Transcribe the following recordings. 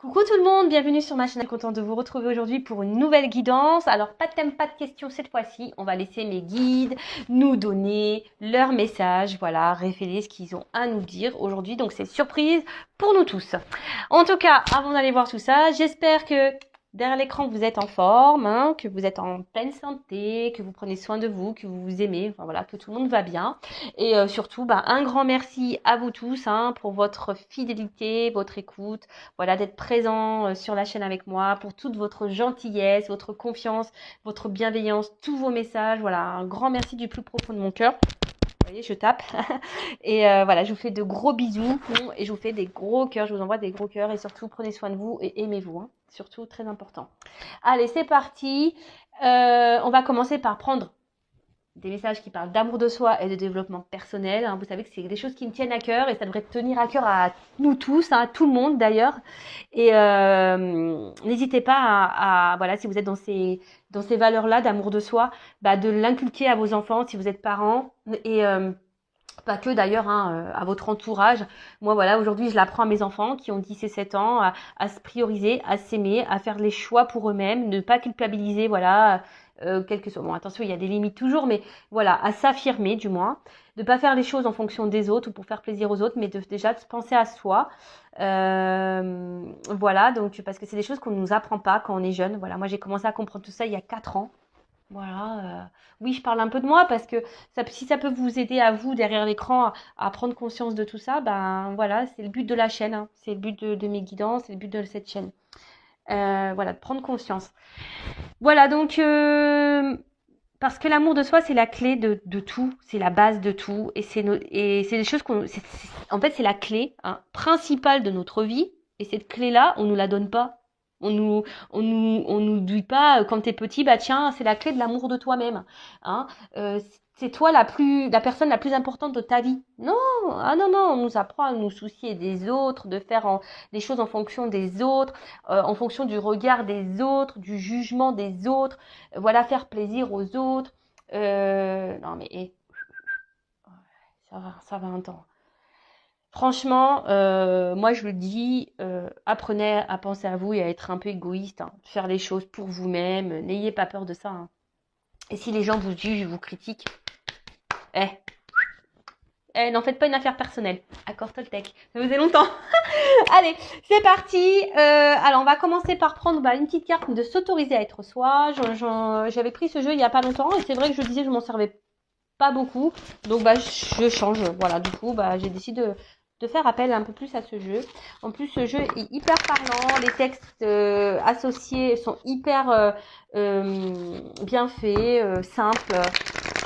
Coucou tout le monde, bienvenue sur ma chaîne. Contente de vous retrouver aujourd'hui pour une nouvelle guidance. Alors pas de thème, pas de questions cette fois-ci. On va laisser mes guides nous donner leur message, voilà, révéler ce qu'ils ont à nous dire aujourd'hui. Donc c'est surprise pour nous tous. En tout cas, avant d'aller voir tout ça, j'espère que derrière l'écran vous êtes en forme, hein, que vous êtes en pleine santé, que vous prenez soin de vous, que vous vous aimez, enfin voilà, que tout le monde va bien. Et surtout, un grand merci à vous tous pour votre fidélité, votre écoute. Voilà, d'être présent sur la chaîne avec moi, pour toute votre gentillesse, votre confiance, votre bienveillance, tous vos messages. Voilà, un grand merci du plus profond de mon cœur. Vous voyez, je tape. Et voilà, je vous fais de gros bisous et je vous fais des gros cœurs. Je vous envoie des gros cœurs et surtout, prenez soin de vous et aimez-vous. Surtout, très important. Allez, c'est parti. On va commencer par prendre des messages qui parlent d'amour de soi et de développement personnel. Vous savez que c'est des choses qui me tiennent à cœur et ça devrait tenir à cœur à nous tous, à tout le monde d'ailleurs. Et n'hésitez pas voilà, si vous êtes dans ces valeurs-là d'amour de soi, de l'inculquer à vos enfants si vous êtes parents et pas que d'ailleurs à votre entourage. Moi voilà, aujourd'hui je l'apprends à mes enfants qui ont 10 et 7 ans à se prioriser, à s'aimer, à faire les choix pour eux-mêmes, ne pas culpabiliser, voilà, quel que soit. Bon, attention, il y a des limites toujours, mais voilà, à s'affirmer du moins, de pas faire les choses en fonction des autres ou pour faire plaisir aux autres, mais déjà de penser à soi. Voilà, donc parce que c'est des choses qu'on ne nous apprend pas quand on est jeune. Voilà, moi j'ai commencé à comprendre tout ça il y a 4 ans. Voilà, oui, je parle un peu de moi parce que si ça peut vous aider à vous derrière l'écran à prendre conscience de tout ça, voilà, c'est le but de la chaîne, c'est le but de mes guidances, c'est le but de cette chaîne. Voilà, de prendre conscience. Voilà, donc parce que l'amour de soi, c'est la clé de tout, c'est la base de tout, et c'est des choses en fait, c'est la clé principale de notre vie, et cette clé-là, on nous la donne pas. On nous dit pas quand t'es petit, tiens, c'est la clé de l'amour de toi-même. Hein. C'est toi la personne la plus importante de ta vie. Non, non, on nous apprend à nous soucier des autres, de faire les choses en fonction des autres, en fonction du regard des autres, du jugement des autres. Voilà, faire plaisir aux autres. Non mais ça va un temps. Franchement, moi je le dis, apprenez à penser à vous et à être un peu égoïste, faire les choses pour vous-même, n'ayez pas peur de ça. Et si les gens vous jugent, vous critiquent, eh, n'en faites pas une affaire personnelle. Accord Toltec, ça faisait longtemps. Allez, c'est parti. Alors on va commencer par prendre une petite carte de s'autoriser à être soi. J'avais pris ce jeu il y a pas longtemps et c'est vrai que je disais que je m'en servais pas beaucoup, donc je change. Voilà, du coup j'ai décidé de faire appel un peu plus à ce jeu. En plus, ce jeu est hyper parlant, les textes associés sont hyper bien faits, simples,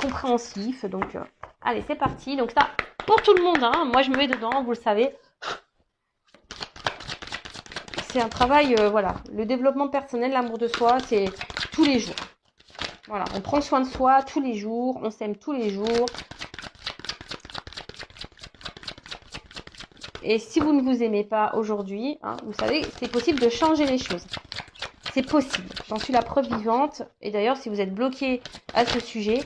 compréhensifs. Donc, allez, c'est parti. Donc ça, pour tout le monde, moi je me mets dedans, vous le savez. C'est un travail, voilà, le développement personnel, l'amour de soi, c'est tous les jours. Voilà, on prend soin de soi tous les jours, on s'aime tous les jours. Et si vous ne vous aimez pas aujourd'hui, vous savez, c'est possible de changer les choses. C'est possible. J'en suis la preuve vivante. Et d'ailleurs, si vous êtes bloqué à ce sujet,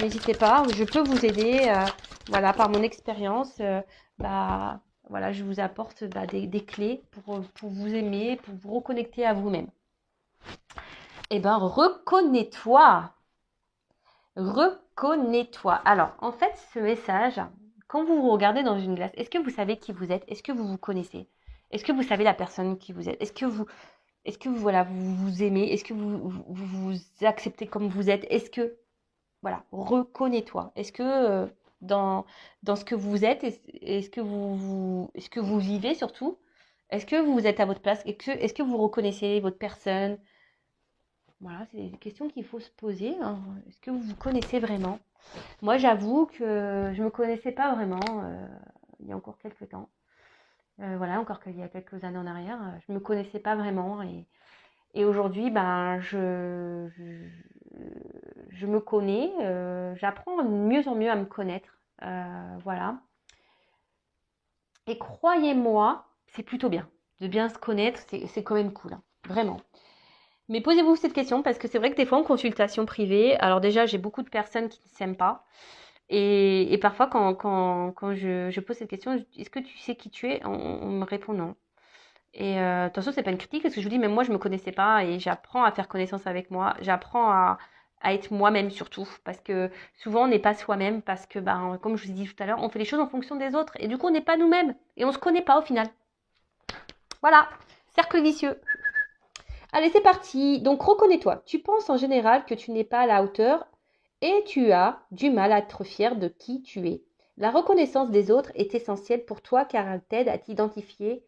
n'hésitez pas. Je peux vous aider. Voilà, par mon expérience, voilà, je vous apporte des clés pour vous aimer, pour vous reconnecter à vous-même. Eh ben, reconnais-toi. Reconnais-toi. Alors, en fait, ce message, quand vous vous regardez dans une glace, est-ce que vous savez qui vous êtes? Est-ce que vous vous connaissez? Est-ce que vous savez la personne qui vous êtes? Est-ce que voilà, vous vous aimez? Est-ce que vous acceptez comme vous êtes? Est-ce que, voilà, reconnais-toi. Est-ce que dans ce que vous êtes, est-ce que est-ce que vous vivez surtout? Est-ce que vous êtes à votre place? Est-ce que vous reconnaissez votre personne? Voilà, c'est des questions qu'il faut se poser. Est-ce que vous vous connaissez vraiment? Moi, j'avoue que je me connaissais pas vraiment il y a encore quelques temps. Voilà, encore qu'il y a quelques années en arrière, je me connaissais pas vraiment. Et aujourd'hui, je me connais. J'apprends de mieux en mieux à me connaître. Voilà. Et croyez-moi, c'est plutôt bien. De bien se connaître, c'est quand même cool. Vraiment. Mais posez-vous cette question parce que c'est vrai que des fois en consultation privée, alors déjà j'ai beaucoup de personnes qui ne s'aiment pas et parfois quand je pose cette question, est-ce que tu sais qui tu es, on me répond non. Et attention, c'est pas une critique, parce que je vous dis, même moi, je me connaissais pas et j'apprends à faire connaissance avec moi. J'apprends à être moi-même surtout, parce que souvent, on n'est pas soi-même, parce que, ben, comme je vous ai dit tout à l'heure, on fait les choses en fonction des autres et du coup, on n'est pas nous-mêmes et on se connaît pas au final. Voilà, cercle vicieux. Allez, c'est parti. Donc, reconnais-toi. Tu penses en général que tu n'es pas à la hauteur et tu as du mal à être fier de qui tu es. La reconnaissance des autres est essentielle pour toi car elle t'aide à identifier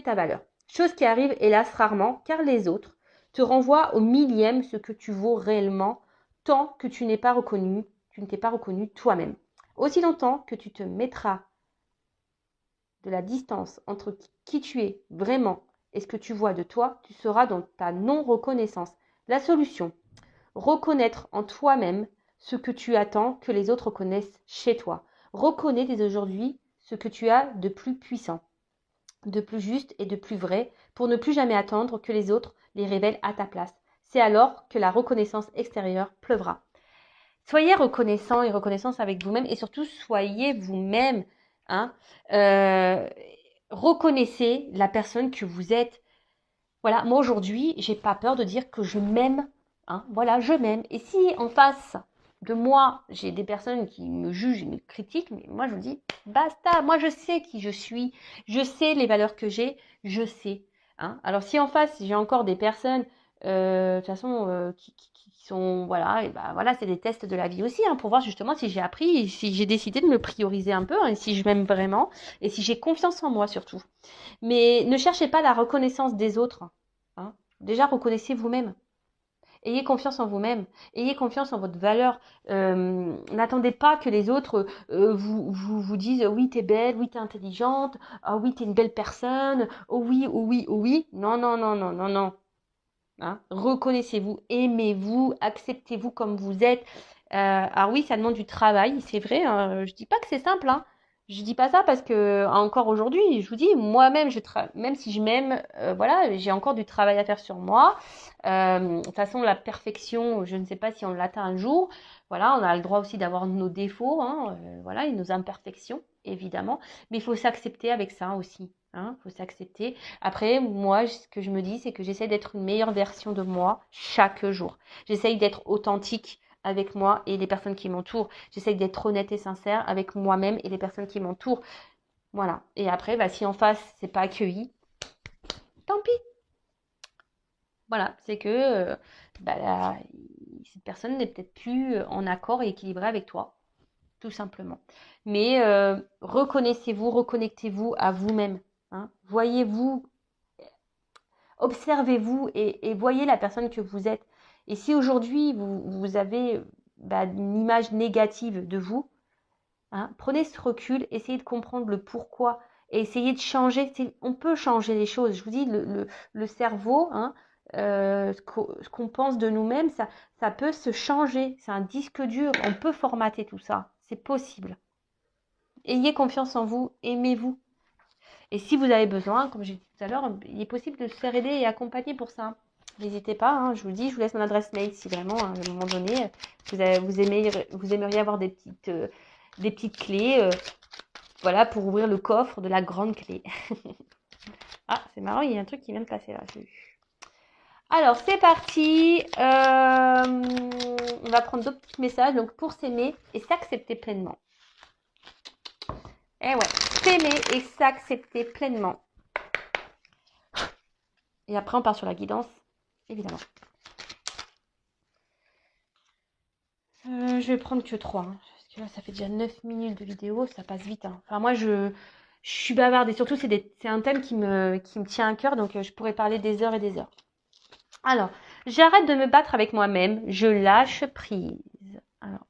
ta valeur. Chose qui arrive hélas rarement car les autres te renvoient au millième ce que tu vaux réellement tant que tu ne t'es pas reconnu toi-même. Aussi longtemps que tu te mettras de la distance entre qui tu es vraiment et ce que tu vois de toi, tu seras dans ta non-reconnaissance. La solution, reconnaître en toi-même ce que tu attends que les autres reconnaissent chez toi. Reconnais dès aujourd'hui ce que tu as de plus puissant, de plus juste et de plus vrai pour ne plus jamais attendre que les autres les révèlent à ta place. C'est alors que la reconnaissance extérieure pleuvra. Soyez reconnaissant et reconnaissance avec vous-même et surtout soyez vous-même. Hein. Euh, Reconnaissez la personne que vous êtes. Voilà, moi aujourd'hui, j'ai pas peur de dire que je m'aime. Hein. Voilà, je m'aime. Et si en face de moi, j'ai des personnes qui me jugent et me critiquent, mais moi je vous dis, basta, moi je sais qui je suis, je sais les valeurs que j'ai, je sais. Hein. Alors si en face, j'ai encore des personnes, de toute façon, qui sont, voilà, et ben voilà, c'est des tests de la vie aussi, hein, pour voir justement si j'ai appris, si j'ai décidé de me prioriser un peu, hein, et si je m'aime vraiment, et si j'ai confiance en moi surtout. Mais ne cherchez pas la reconnaissance des autres. Hein. Déjà, reconnaissez vous-même. Ayez confiance en vous-même. Ayez confiance en votre valeur. N'attendez pas que les autres vous disent oui, t'es belle, oui, t'es intelligente, ah oui, t'es une belle personne, oh oui, oh oui, oh oui. Non, non, non, non, non, non. Hein. Reconnaissez-vous, aimez-vous, acceptez-vous comme vous êtes. Alors oui, ça demande du travail, c'est vrai. Hein. Je dis pas que c'est simple. Hein. Je dis pas ça parce que encore aujourd'hui, je vous dis, moi-même, même si je m'aime, voilà, j'ai encore du travail à faire sur moi. De toute façon, la perfection, je ne sais pas si on l'atteint un jour. Voilà, on a le droit aussi d'avoir nos défauts, hein, voilà, et nos imperfections, évidemment. Mais il faut s'accepter avec ça aussi. Hein, faut s'accepter. Après, moi, ce que je me dis, c'est que j'essaie d'être une meilleure version de moi chaque jour. J'essaye d'être authentique avec moi et les personnes qui m'entourent. J'essaye d'être honnête et sincère avec moi-même et les personnes qui m'entourent. Voilà. Et après, bah, si en face, c'est pas accueilli, tant pis. Voilà. C'est que bah, cette personne n'est peut-être plus en accord et équilibrée avec toi. Tout simplement. Mais reconnaissez-vous, reconnectez-vous à vous-même. Hein. Voyez-vous, observez-vous et voyez la personne que vous êtes. Et si aujourd'hui vous avez une image négative de vous, hein, prenez ce recul, essayez de comprendre le pourquoi et essayez de changer. On peut changer les choses. Je vous dis, le cerveau, hein, ce qu'on pense de nous-mêmes, ça peut se changer. C'est un disque dur. On peut formater tout ça. C'est possible. Ayez confiance en vous, aimez-vous. Et si vous avez besoin, comme j'ai dit tout à l'heure, il est possible de se faire aider et accompagner pour ça. N'hésitez pas, hein, je vous le dis, je vous laisse mon adresse mail si vraiment, hein, à un moment donné, vous aimeriez avoir des petites clés voilà, pour ouvrir le coffre de la grande clé. Ah, c'est marrant, il y a un truc qui vient de passer là. Alors, c'est parti. On va prendre d'autres petits messages. Donc, pour s'aimer et s'accepter pleinement. Eh ouais, s'aimer et s'accepter pleinement. Et après, on part sur la guidance, évidemment. Je vais prendre que 3. Hein, parce que là, ça fait déjà 9 minutes de vidéo, ça passe vite. Hein. Enfin, moi, je suis bavarde et surtout, c'est un thème qui me tient à cœur, donc je pourrais parler des heures et des heures. Alors, j'arrête de me battre avec moi-même, je lâche prise. Alors,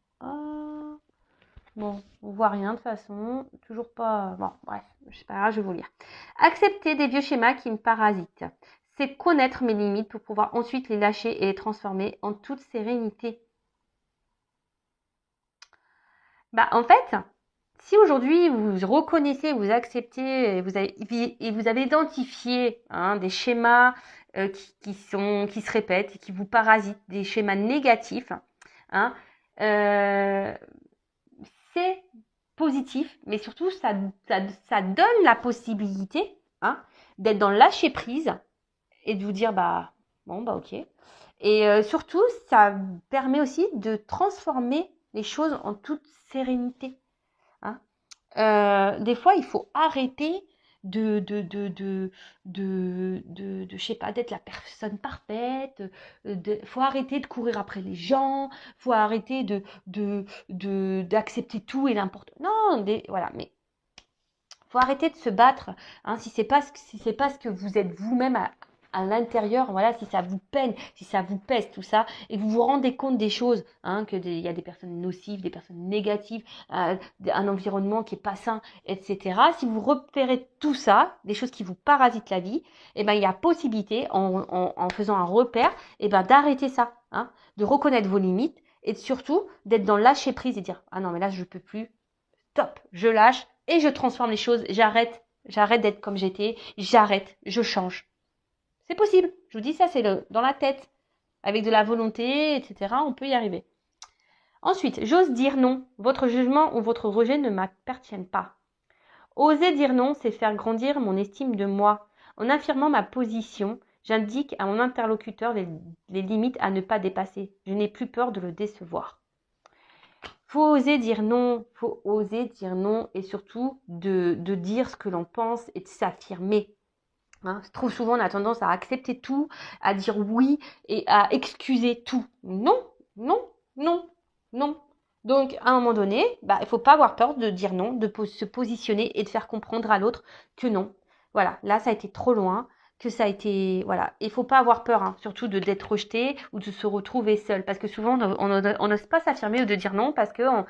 bon, on voit rien de toute façon, toujours pas... Bon, bref, c'est pas grave, je vais vous lire. Accepter des vieux schémas qui me parasitent. C'est connaître mes limites pour pouvoir ensuite les lâcher et les transformer en toute sérénité. Bah, en fait, si aujourd'hui vous reconnaissez, vous acceptez et vous avez identifié des schémas qui se répètent et qui vous parasitent, des schémas négatifs, hein, c'est positif, mais surtout ça donne la possibilité d'être dans le lâcher prise et de vous dire bah bon bah ok. Et surtout, ça permet aussi de transformer les choses en toute sérénité. Hein. Des fois, il faut arrêter je sais pas, d'être la personne parfaite. Faut arrêter de courir après les gens. Faut arrêter d'accepter tout et n'importe. Non, voilà, mais faut arrêter de se battre. Hein, si c'est pas ce que vous êtes vous-même à l'intérieur, voilà, si ça vous peine, si ça vous pèse, tout ça, et que vous vous rendez compte des choses, hein, il y a des personnes nocives, des personnes négatives, un environnement qui est pas sain, etc. Si vous repérez tout ça, des choses qui vous parasitent la vie, eh ben, il y a possibilité, en faisant un repère, eh ben, d'arrêter ça, hein, de reconnaître vos limites, et surtout, d'être dans le lâcher prise et dire, ah non, mais là, je peux plus, stop, je lâche, et je transforme les choses, j'arrête d'être comme j'étais, j'arrête, je change. C'est possible. Je vous dis ça, c'est dans la tête. Avec de la volonté, etc., on peut y arriver. Ensuite, j'ose dire non. Votre jugement ou votre rejet ne m'appartiennent pas. Oser dire non, c'est faire grandir mon estime de moi. En affirmant ma position, j'indique à mon interlocuteur les limites à ne pas dépasser. Je n'ai plus peur de le décevoir. Faut oser dire non et surtout de dire ce que l'on pense et de s'affirmer. Hein, trop souvent, on a tendance à accepter tout, à dire oui et à excuser tout. Non, non, non, non. Donc, à un moment donné, bah, il ne faut pas avoir peur de dire non, de se positionner et de faire comprendre à l'autre que non. Voilà, là, ça a été trop loin, que ça a été... Voilà, il ne faut pas avoir peur, hein, surtout d'être rejeté ou de se retrouver seul. Parce que souvent, on n'ose pas s'affirmer ou de dire non parce qu'on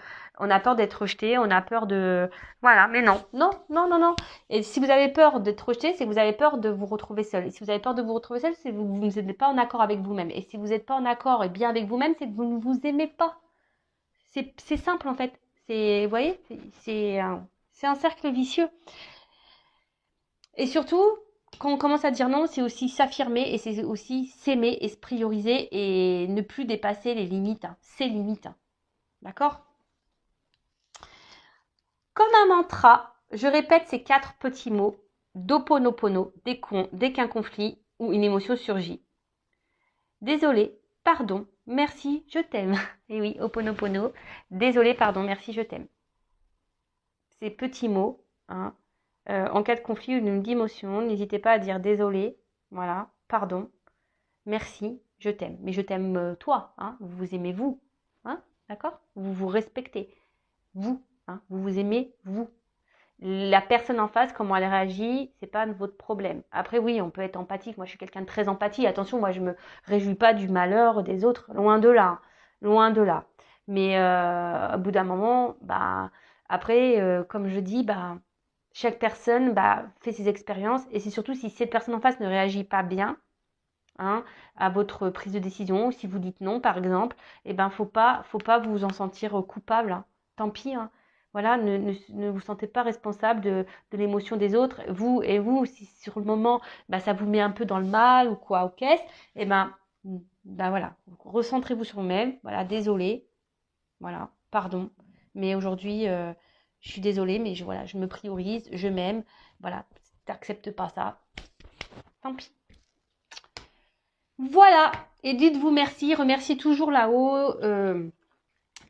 a peur d'être rejeté, on a peur de... Voilà, mais non, non, non, non, non. Et si vous avez peur d'être rejeté, c'est que vous avez peur de vous retrouver seul. Et si vous avez peur de vous retrouver seul, c'est que vous n'êtes pas en accord avec vous-même. Et si vous n'êtes pas en accord et bien avec vous-même, c'est que vous ne vous aimez pas. C'est simple en fait. Vous voyez, c'est un cercle vicieux. Et surtout, quand on commence à dire non, c'est aussi s'affirmer et c'est aussi s'aimer et se prioriser et ne plus dépasser les limites, hein, ses limites. Hein. D'accord ? Comme un mantra, je répète ces 4 petits mots d'Ho'oponopono dès qu'un conflit ou une émotion surgit. Désolé, pardon, merci, je t'aime. Et oui, Ho'oponopono, désolé, pardon, merci, je t'aime. Ces petits mots, hein, en cas de conflit ou d'une émotion, n'hésitez pas à dire désolé, voilà, pardon, merci, je t'aime. Mais je t'aime toi, hein, vous vous aimez vous, hein, d'accord ? Vous vous respectez, vous, hein, vous vous aimez vous. La personne en face, comment elle réagit, c'est pas votre problème. Après, oui, on peut être empathique. Moi, je suis quelqu'un de très empathique. Attention, moi, je me réjouis pas du malheur des autres. Loin de là. Loin de là. Mais au bout d'un moment, bah, après, comme je dis, bah, chaque personne bah, fait ses expériences. Et c'est surtout si cette personne en face ne réagit pas bien, hein, à votre prise de décision, ou si vous dites non, par exemple, eh ben, faut pas vous en sentir coupable. Hein. Tant pis, hein. Voilà, ne vous sentez pas responsable de l'émotion des autres. Vous, si sur le moment, bah, ça vous met un peu dans le mal ou quoi, ok, eh ben, voilà, recentrez-vous sur vous-même. Voilà, désolé, voilà, pardon. Mais aujourd'hui, je suis désolée, mais voilà, je me priorise, je m'aime. Voilà, si t'acceptes pas ça, tant pis. Voilà, et dites-vous merci, remerciez toujours là-haut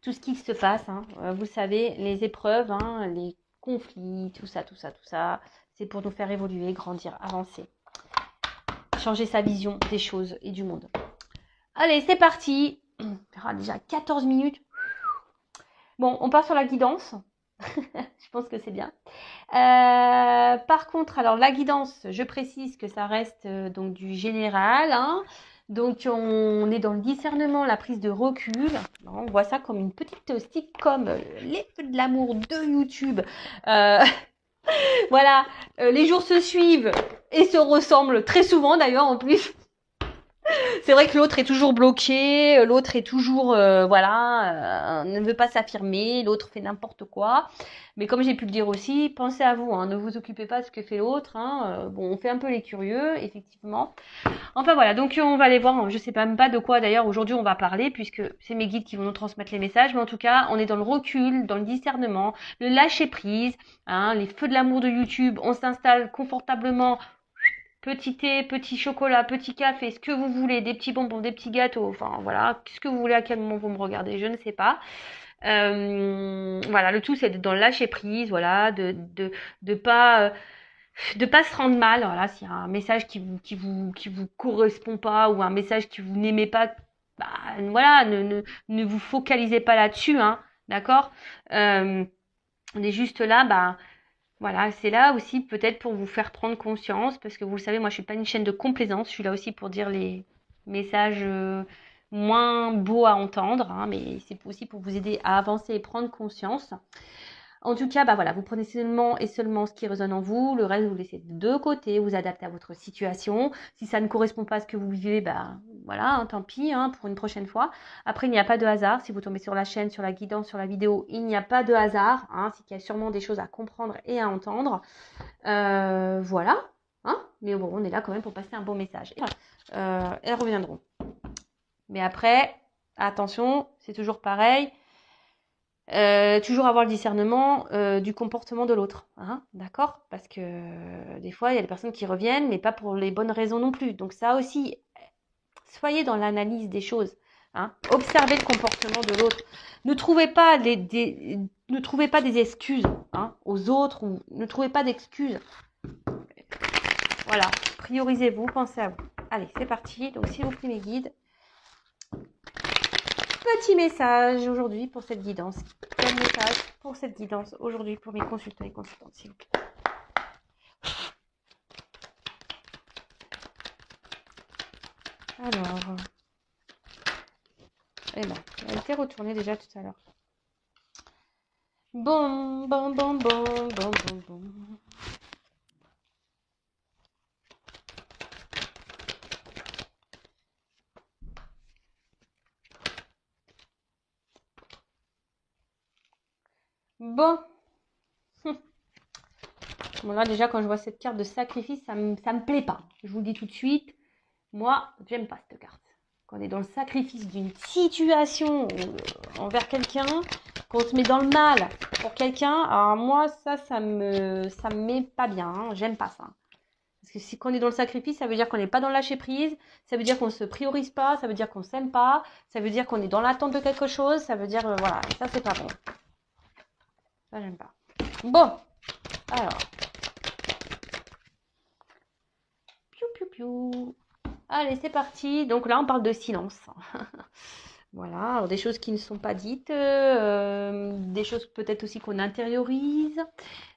tout ce qui se passe. Hein. Vous savez, les épreuves, hein, les conflits, tout ça, c'est pour nous faire évoluer, grandir, avancer, changer sa vision des choses et du monde. Allez, c'est parti. Déjà 14 minutes. Bon, on part sur la guidance. Je pense que c'est bien. Par contre, alors la guidance, je précise que ça reste donc du général. Hein. Donc on est dans le discernement, la prise de recul. On voit ça comme une petite sitcom, les feux de l'amour de YouTube. Voilà, les jours se suivent et se ressemblent très souvent d'ailleurs en plus. C'est vrai que l'autre est toujours bloqué, l'autre est toujours, ne veut pas s'affirmer, l'autre fait n'importe quoi. Mais comme j'ai pu le dire aussi, pensez à vous, hein, ne vous occupez pas de ce que fait l'autre. Hein, bon, on fait un peu les curieux, effectivement. Enfin voilà, donc on va aller voir, je sais même pas de quoi d'ailleurs aujourd'hui on va parler, puisque c'est mes guides qui vont nous transmettre les messages. Mais en tout cas, on est dans le recul, dans le discernement, le lâcher prise, hein, les feux de l'amour de YouTube, on s'installe confortablement petit thé, petit chocolat, petit café, ce que vous voulez, des petits bonbons, des petits gâteaux, enfin voilà, ce que vous voulez, à quel moment vous me regardez, je ne sais pas. Voilà, le tout c'est d'être dans le lâcher prise, voilà, de pas se rendre mal, voilà, s'il y a un message qui vous correspond pas ou un message que vous n'aimez pas, bah voilà, ne vous focalisez pas là-dessus, hein, d'accord. On est juste là, bah voilà, c'est là aussi peut-être pour vous faire prendre conscience, parce que vous le savez, moi je suis pas une chaîne de complaisance, je suis là aussi pour dire les messages moins beaux à entendre, hein, mais c'est aussi pour vous aider à avancer et prendre conscience. En tout cas, bah voilà, vous prenez seulement et seulement ce qui résonne en vous, le reste vous laissez de côté, vous adaptez à votre situation. Si ça ne correspond pas à ce que vous vivez, bah voilà, hein, tant pis, hein, pour une prochaine fois. Après, il n'y a pas de hasard. Si vous tombez sur la chaîne, sur la guidance, sur la vidéo, il n'y a pas de hasard. Hein, c'est qu'il y a sûrement des choses à comprendre et à entendre. Voilà. Hein, mais bon, on est là quand même pour passer un bon message. Elles reviendront. Mais après, attention, c'est toujours pareil. Toujours avoir le discernement du comportement de l'autre, hein, d'accord? Parce que des fois, il y a des personnes qui reviennent, mais pas pour les bonnes raisons non plus. Donc ça aussi, soyez dans l'analyse des choses, hein. Observez le comportement de l'autre. Ne trouvez pas ne trouvez pas des excuses, hein, aux autres, ou ne trouvez pas d'excuses. Voilà, priorisez-vous, pensez à vous. Allez, c'est parti. Donc, s'il vous plaît, mes guides. Petit message aujourd'hui pour cette guidance. Quel message pour cette guidance aujourd'hui pour mes consultants et consultantes, s'il vous plaît. Alors, eh ben, elle a été retournée déjà tout à l'heure. Bon. Bon. Bon, là, déjà, quand je vois cette carte de sacrifice, ça me plaît pas. Je vous le dis tout de suite. Moi, j'aime pas cette carte. Quand on est dans le sacrifice d'une situation envers quelqu'un, qu'on se met dans le mal pour quelqu'un, alors moi, ça me met pas bien. Hein. J'aime pas ça. Parce que si on est dans le sacrifice, ça veut dire qu'on n'est pas dans le lâcher prise, ça veut dire qu'on ne se priorise pas, ça veut dire qu'on ne s'aime pas, ça veut dire qu'on est dans l'attente de quelque chose, ça veut dire, voilà, ça c'est pas bon. Ça, j'aime pas. Bon, alors. Piou. Allez, c'est parti. Donc là, on parle de silence. Voilà, alors des choses qui ne sont pas dites, des choses peut-être aussi qu'on intériorise.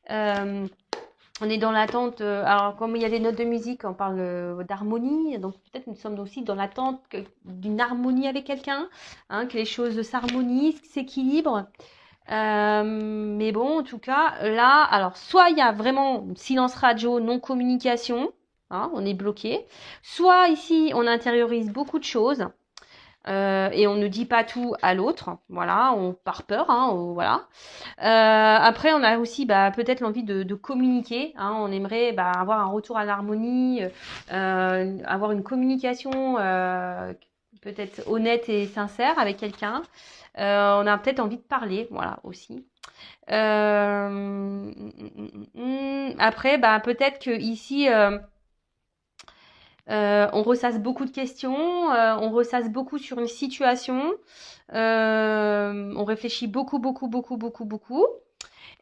On est dans l'attente, alors comme il y a des notes de musique, on parle d'harmonie, donc peut-être nous sommes aussi dans l'attente d'une harmonie avec quelqu'un, hein, que les choses s'harmonisent, s'équilibrent. Mais bon, en tout cas, là, alors soit il y a vraiment silence radio, non-communication, hein, on est bloqué, soit ici on intériorise beaucoup de choses. Et on ne dit pas tout à l'autre, voilà, on par peur, hein, voilà. Après, on a aussi peut-être l'envie de communiquer, hein, on aimerait avoir un retour à l'harmonie, avoir une communication peut-être honnête et sincère avec quelqu'un. On a peut-être envie de parler, voilà, aussi. Après, peut-être que ici on ressasse beaucoup de questions, on ressasse beaucoup sur une situation, on réfléchit beaucoup.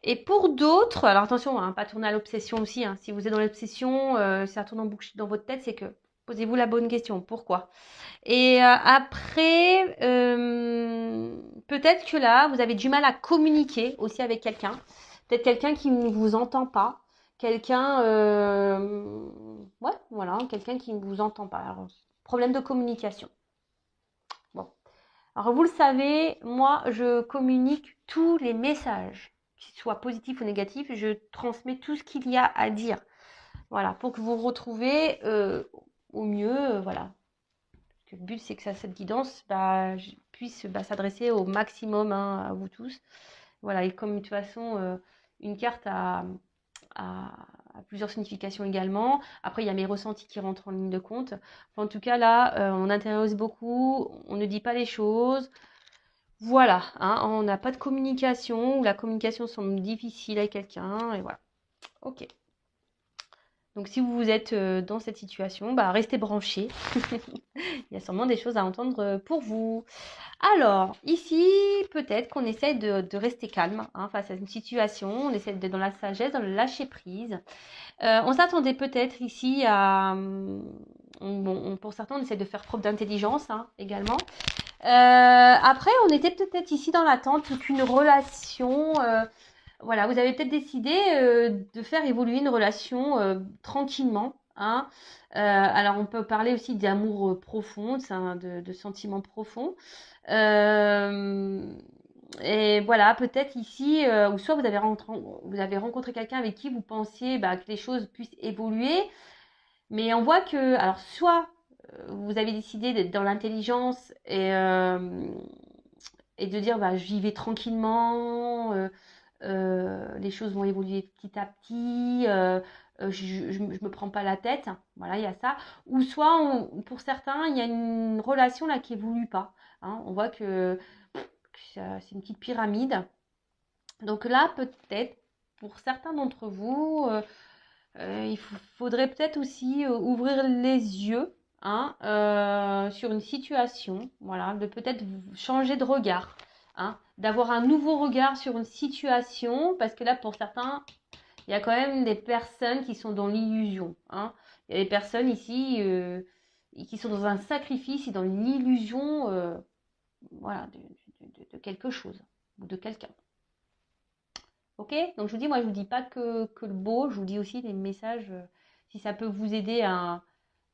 Et pour d'autres, alors attention, hein, pas tourner à l'obsession aussi, hein, si vous êtes dans l'obsession, si ça tourne en boucle dans votre tête, c'est que posez-vous la bonne question, pourquoi? Et après, peut-être que là, vous avez du mal à communiquer aussi avec quelqu'un, peut-être quelqu'un qui ne vous entend pas, quelqu'un, ouais, voilà, quelqu'un qui ne vous entend pas. Alors, problème de communication. Bon, alors vous le savez, moi, je communique tous les messages, qu'ils soient positifs ou négatifs, je transmets tout ce qu'il y a à dire. Voilà, pour que vous vous retrouvez au mieux, voilà. Parce que le but, c'est que cette guidance puisse s'adresser au maximum, hein, à vous tous. Voilà, et comme de toute façon, une carte a plusieurs significations également. Après, il y a mes ressentis qui rentrent en ligne de compte. Enfin, en tout cas, là, on intéresse beaucoup, on ne dit pas les choses. Voilà, hein, on n'a pas de communication, ou la communication semble difficile à quelqu'un, et voilà. Ok. Donc si vous êtes dans cette situation, bah, restez branchés. Il y a sûrement des choses à entendre pour vous. Alors, ici, peut-être qu'on essaie de rester calme hein, face à une situation. On essaie d'être dans la sagesse, dans le lâcher prise. On s'attendait peut-être ici à... pour certains, on essaie de faire preuve d'intelligence hein, également. Après, on était peut-être ici dans l'attente qu'une relation... voilà, vous avez peut-être décidé de faire évoluer une relation tranquillement. Hein. Alors, on peut parler aussi d'amour profond, de sentiments profonds. Et voilà, peut-être ici, ou soit vous avez rencontré quelqu'un avec qui vous pensiez bah, que les choses puissent évoluer, mais on voit que, alors soit vous avez décidé d'être dans l'intelligence et de dire bah, j'y vais tranquillement, les choses vont évoluer petit à petit, je me prends pas la tête, voilà, il y a ça. Ou soit, pour certains, il y a une relation là qui évolue pas. Hein. On voit que c'est une petite pyramide. Donc là, peut-être, pour certains d'entre vous, il faudrait peut-être aussi ouvrir les yeux hein, sur une situation, voilà, de peut-être changer de regard, hein, d'avoir un nouveau regard sur une situation, parce que là, pour certains, il y a quand même des personnes qui sont dans l'illusion. Hein. Il y a des personnes ici qui sont dans un sacrifice et dans l'illusion voilà, de quelque chose ou de quelqu'un. Ok? Donc je vous dis, moi je vous dis pas que le beau, je vous dis aussi des messages, si ça peut vous aider à...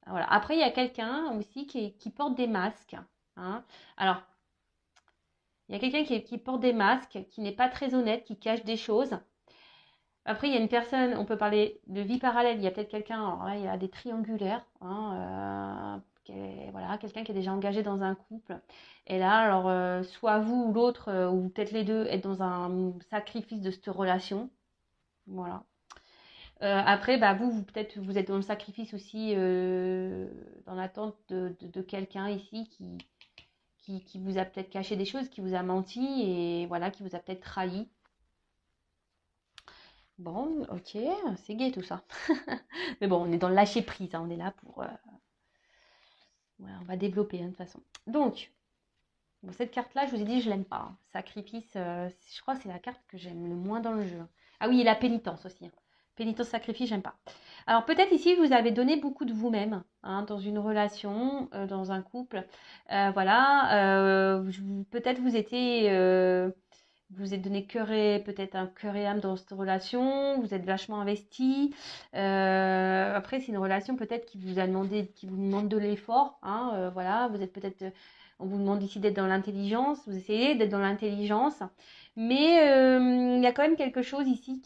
Voilà. Après, il y a quelqu'un aussi qui porte des masques. Hein. Alors, il y a quelqu'un qui porte des masques, qui n'est pas très honnête, qui cache des choses. Après, il y a une personne, on peut parler de vie parallèle, il y a peut-être quelqu'un, alors là, il y a des triangulaires, hein, voilà, quelqu'un qui est déjà engagé dans un couple. Et là, alors, soit vous ou l'autre, ou peut-être les deux, êtes dans un sacrifice de cette relation. Voilà. Après, bah, peut-être, vous êtes dans le sacrifice aussi, dans l'attente de quelqu'un ici qui vous a peut-être caché des choses, qui vous a menti et voilà, qui vous a peut-être trahi. Bon, ok, c'est gai tout ça. Mais bon, on est dans le lâcher prise, hein, on est là pour... voilà, on va développer hein, de toute façon. Donc, bon, cette carte-là, je vous ai dit, je l'aime pas. Hein. Sacrifice, je crois que c'est la carte que j'aime le moins dans le jeu. Ah oui, et la pénitence aussi. Hein. Pénitence, sacrifice, j'aime pas. Alors peut-être ici, vous avez donné beaucoup de vous-même hein, dans une relation, dans un couple. Voilà, peut-être vous étiez... vous êtes donné peut-être un cœur et âme dans cette relation, vous êtes vachement investi. Après, c'est une relation peut-être qui vous demande de l'effort. Hein, voilà, vous êtes peut-être, on vous demande ici d'être dans l'intelligence, vous essayez d'être dans l'intelligence, mais il y a quand même quelque chose ici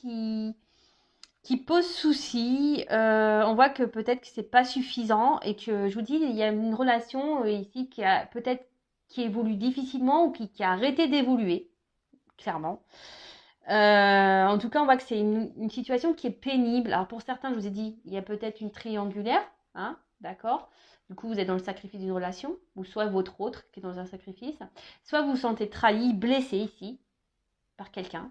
qui pose souci. On voit que peut-être que c'est pas suffisant et que je vous dis, il y a une relation ici qui a peut-être qui évolue difficilement ou qui a arrêté d'évoluer clairement. En tout cas, on voit que c'est une situation qui est pénible. Alors pour certains, je vous ai dit, il y a peut-être une triangulaire, hein, d'accord. Du coup, vous êtes dans le sacrifice d'une relation, ou soit votre autre qui est dans un sacrifice, soit vous vous sentez trahi, blessé ici par quelqu'un,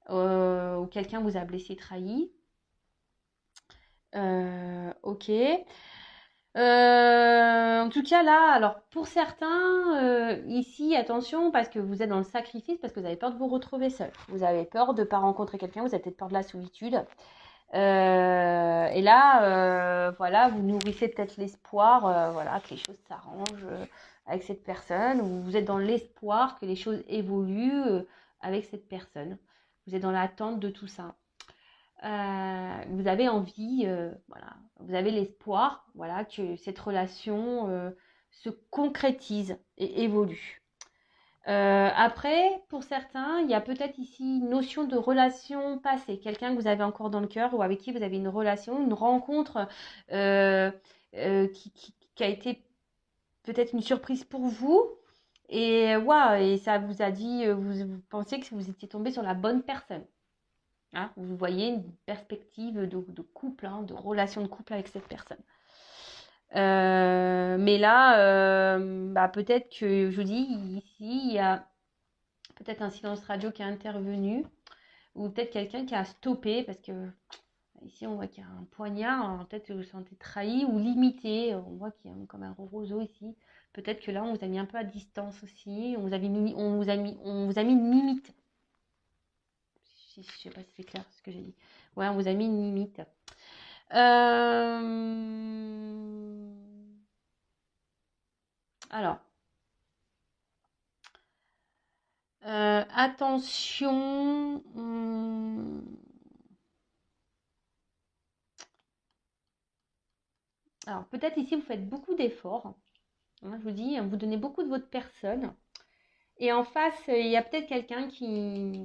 ou quelqu'un vous a blessé, trahi. Ok. En tout cas, là, alors pour certains, ici, attention, parce que vous êtes dans le sacrifice, parce que vous avez peur de vous retrouver seul. Vous avez peur de ne pas rencontrer quelqu'un, vous avez peut-être peur de la solitude. Et là, voilà, vous nourrissez peut-être l'espoir, voilà, que les choses s'arrangent avec cette personne, ou vous êtes dans l'espoir que les choses évoluent avec cette personne. Vous êtes dans l'attente de tout ça. Vous avez envie, voilà, vous avez l'espoir, voilà, que cette relation se concrétise et évolue. Après, pour certains, il y a peut-être ici une notion de relation passée, quelqu'un que vous avez encore dans le cœur ou avec qui vous avez une relation, une rencontre euh, qui a été peut-être une surprise pour vous. Et, ouais, et ça vous a dit, vous pensez que vous étiez tombé sur la bonne personne. Hein, vous voyez une perspective de couple, hein, de relation de couple avec cette personne. Mais là, bah, peut-être que, je vous dis, ici, il y a peut-être un silence radio qui est intervenu, ou peut-être quelqu'un qui a stoppé, parce que Ici, on voit qu'il y a un poignard. Alors, peut-être que vous vous sentez trahi ou limité. On voit qu'il y a comme un roseau ici. Peut-être que là, on vous a mis un peu à distance aussi. On vous a mis une limite. Je ne sais pas si c'est clair ce que j'ai dit. Ouais, on vous a mis une limite. Alors, attention. Alors, peut-être ici, vous faites beaucoup d'efforts. Hein, je vous dis, vous donnez beaucoup de votre personne. Et en face, il y a peut-être quelqu'un qui,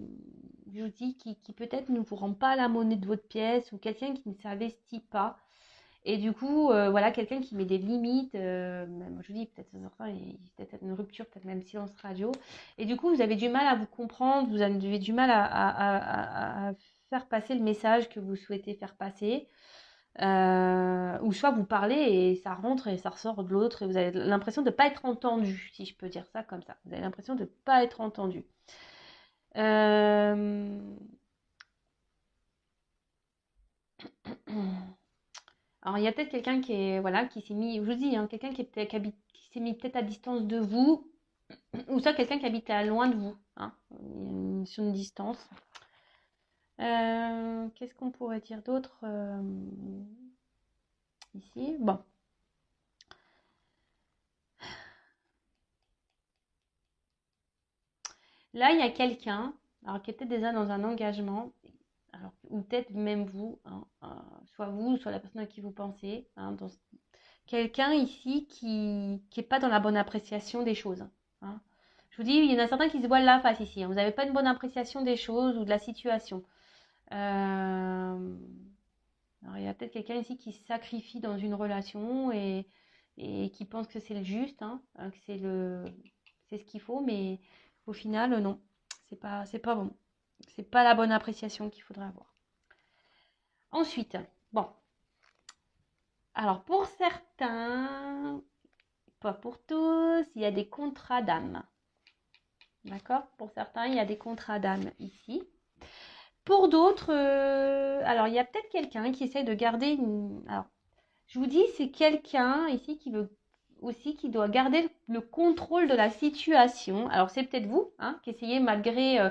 je vous dis, qui peut-être ne vous rend pas la monnaie de votre pièce ou quelqu'un qui ne s'investit pas. Et du coup, voilà, quelqu'un qui met des limites. Même, je vous dis, peut-être certains, il y a peut-être une rupture, peut-être même silence radio. Et du coup, vous avez du mal à vous comprendre, vous avez du mal à faire passer le message que vous souhaitez faire passer. Ou soit vous parlez et ça rentre et ça ressort de l'autre et vous avez l'impression de ne pas être entendu, si je peux dire ça comme ça. Vous avez l'impression de ne pas être entendu. Alors il y a peut-être quelqu'un qui est voilà qui s'est mis, je vous dis, hein, quelqu'un qui s'est mis peut-être à distance de vous, ou soit quelqu'un qui habite à loin de vous, hein, sur une distance. Qu'est-ce qu'on pourrait dire d'autre ici? Bon. Là, il y a quelqu'un, alors qui est peut-être déjà dans un engagement, alors, ou peut-être même vous, hein, soit vous, soit la personne à qui vous pensez, hein, quelqu'un ici qui n'est pas dans la bonne appréciation des choses. Hein. Je vous dis, il y en a certains qui se voilent la face ici. Hein. Vous n'avez pas une bonne appréciation des choses ou de la situation. Alors, il y a peut-être quelqu'un ici qui se sacrifie dans une relation et qui pense que c'est le juste, hein, que c'est ce qu'il faut, mais au final, non, c'est pas bon. C'est pas la bonne appréciation qu'il faudrait avoir. Ensuite, bon. Alors, pour certains, pas pour tous, il y a des contrats d'âme. D'accord? Pour certains, il y a des contrats d'âme ici. Pour d'autres, alors il y a peut-être quelqu'un qui essaie de garder une. Alors, je vous dis, c'est quelqu'un ici qui veut aussi qui doit garder le contrôle de la situation. Alors, c'est peut-être vous hein, qui essayez malgré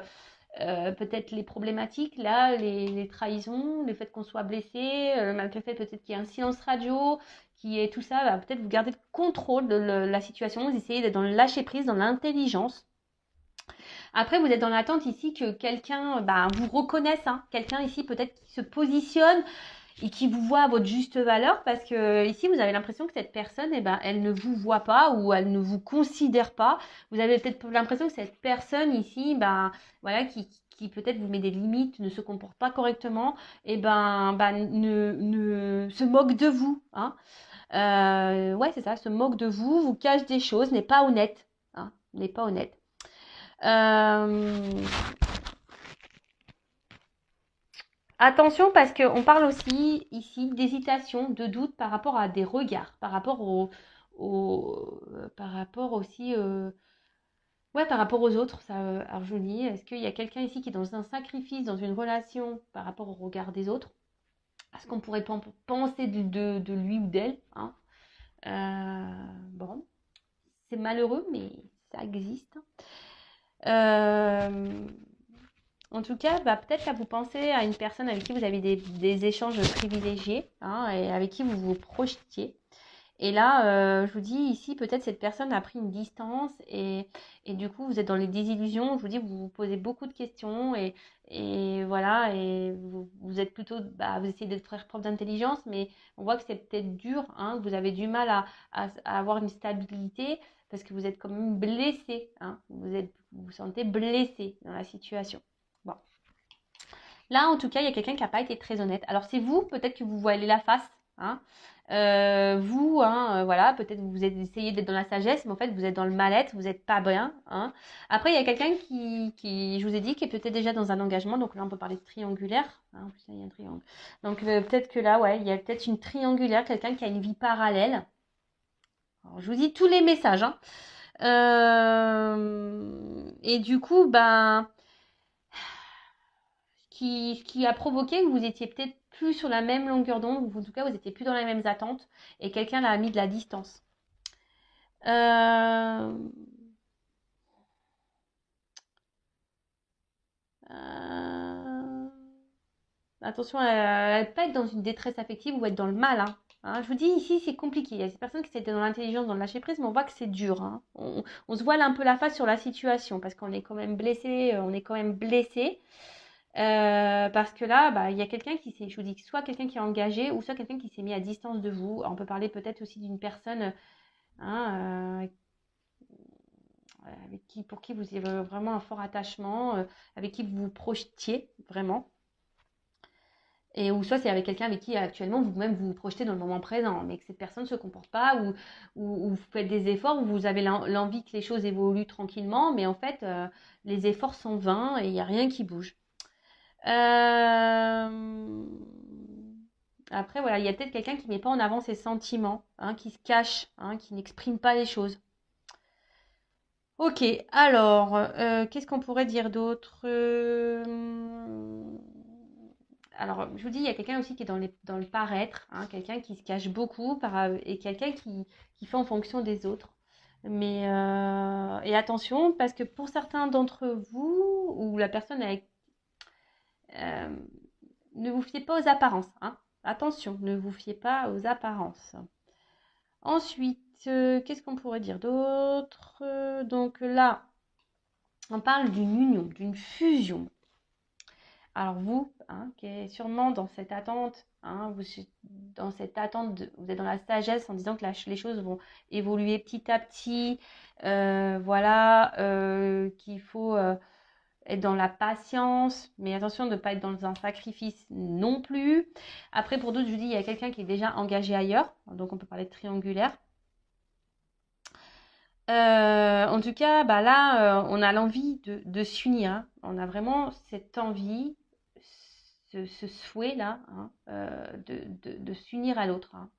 peut-être les problématiques, là, les trahisons, le fait qu'on soit blessé, malgré le fait peut-être qu'il y ait un silence radio, qui est tout ça, bah, peut-être vous gardez le contrôle de la situation, vous essayez d'être dans le lâcher-prise, dans l'intelligence. Après, vous êtes dans l'attente ici que quelqu'un bah, vous reconnaisse, hein. Quelqu'un ici peut-être qui se positionne et qui vous voit à votre juste valeur parce que ici vous avez l'impression que cette personne eh ben, elle ne vous voit pas ou elle ne vous considère pas. Vous avez peut-être l'impression que cette personne ici ben, voilà, qui peut-être vous met des limites, ne se comporte pas correctement et ne se moque de vous. Hein. Ouais, c'est ça, se moque de vous, vous cache des choses, n'est pas honnête. Hein, n'est pas honnête. Attention parce qu'on parle aussi ici d'hésitation, de doute par rapport à des regards, par rapport par rapport aussi, ouais, par rapport aux autres. Ça, alors je vous dis, est-ce qu'il y a quelqu'un ici qui est dans un sacrifice, dans une relation par rapport au regard des autres? À ce qu'on pourrait penser de lui ou d'elle, hein? Bon, c'est malheureux, mais ça existe. En tout cas, bah, peut-être que vous pensez à une personne avec qui vous avez des échanges privilégiés hein, et avec qui vous vous projetiez. Et là, je vous dis ici, peut-être cette personne a pris une distance et du coup, vous êtes dans les désillusions. Je vous dis, vous vous posez beaucoup de questions et voilà, et vous êtes plutôt, bah, vous essayez d'être faire preuve d'intelligence, mais on voit que c'est peut-être dur, hein, que vous avez du mal à avoir une stabilité parce que vous êtes quand même blessé, hein, vous vous sentez blessé dans la situation. Bon. Là, en tout cas, il y a quelqu'un qui n'a pas été très honnête. Alors, c'est vous, peut-être que vous voilez la face. Hein. Vous, hein, voilà, peut-être vous essayez d'être dans la sagesse, mais en fait, vous êtes dans le mal-être, vous n'êtes pas bien. Hein. Après, il y a quelqu'un qui, je vous ai dit, qui est peut-être déjà dans un engagement. Donc là, on peut parler de triangulaire. Hein, en plus, il y a un triangle. Donc, peut-être que là, ouais, il y a peut-être une triangulaire, quelqu'un qui a une vie parallèle. Alors, je vous dis tous les messages. Hein. Et du coup, ben... ce qui a provoqué que vous étiez peut-être plus sur la même longueur d'onde, ou en tout cas, vous n'étiez plus dans les mêmes attentes, et quelqu'un l'a mis de la distance. Euh, euh, Attention à ne pas être dans une détresse affective ou être dans le mal. Hein. Je vous dis, ici, c'est compliqué. Il y a ces personnes qui étaient dans l'intelligence, dans le lâcher-prise, mais on voit que c'est dur. Hein. On se voile un peu la face sur la situation parce qu'on est quand même blessé. On est quand même blessé. Parce que là, bah, il y a quelqu'un qui s'est, je vous dis, soit quelqu'un qui est engagé ou soit quelqu'un qui s'est mis à distance de vous. On peut parler peut-être aussi d'une personne hein, pour qui vous avez vraiment un fort attachement, avec qui vous vous projetiez vraiment. Et ou soit c'est avec quelqu'un avec qui actuellement vous-même vous vous projetez dans le moment présent, mais que cette personne ne se comporte pas, ou vous faites des efforts, ou vous avez l'envie que les choses évoluent tranquillement, mais en fait, les efforts sont vains et il n'y a rien qui bouge. Après, voilà, il y a peut-être quelqu'un qui ne met pas en avant ses sentiments, hein, qui se cache, hein, qui n'exprime pas les choses. Ok, alors, qu'est-ce qu'on pourrait dire d'autre Alors, je vous dis, il y a quelqu'un aussi qui est dans le paraître, hein, quelqu'un qui se cache beaucoup et quelqu'un qui fait en fonction des autres. Mais, et attention, parce que pour certains d'entre vous, ou la personne avec... euh, ne vous fiez pas aux apparences. Hein. Attention, ne vous fiez pas aux apparences. Ensuite, qu'est-ce qu'on pourrait dire d'autre Donc là, on parle d'une union, d'une fusion. Alors vous, hein, qui est sûrement dans cette attente, hein, vous êtes dans la sagesse en disant que les choses vont évoluer petit à petit, voilà, qu'il faut être dans la patience, mais attention de ne pas être dans un sacrifice non plus. Après, pour d'autres, je vous dis, il y a quelqu'un qui est déjà engagé ailleurs, donc on peut parler de triangulaire. En tout cas, bah là, on a l'envie de s'unir. Hein. On a vraiment cette envie, ce souhait-là, hein, de s'unir à l'autre. Hein.